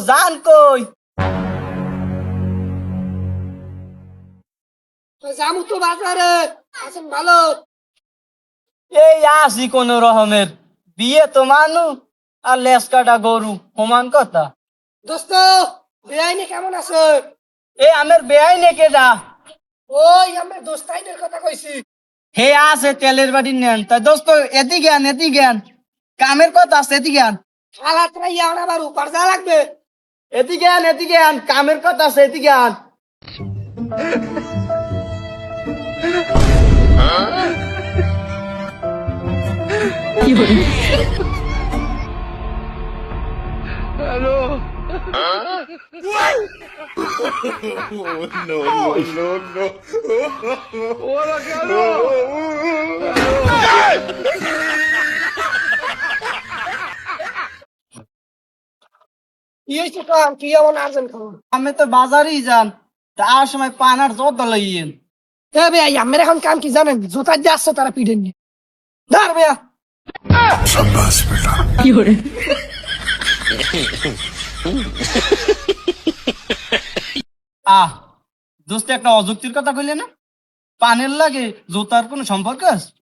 জান কই? যামু তো বাজারে আছেন ভালো। এই আসি কোন রকমের, বিয়ে তো মানু আর লেস কাটা গরু সমান কথা। দোস্ত বেআইনি কেমন আছে? এই আমের বেয়াই নেকে যা। ওই আমার দোস্তাইনের কথা কইছি। হে আছে তেলের বাড়ি নেন, তাই দোস্ত এদিকে আন, এদিকে আন, কামের কথা আছে, এদিকে আন। খালাত রাইয়া আবার উপার যা লাগবে। এদিকে আন, এদিকে আন, কামের কথা আছে, এদিকে আন। কি হয়েছে কাম? কি এমন আর্জেন্ট খবর? আমি তো বাজারেই যান, তার সময় পান আর জর্দা লইয়েন। এ বেআই আমার এখন কাম কি জানেন? জোতা দিয়ে আসছে তারা পিঠেন নিয়ে। ধর বেয়া। আহ দোস্ত একটা অযুক্তির কথা কইলে না, পানের লাগে জুতার কোনো সম্পর্ক আছে?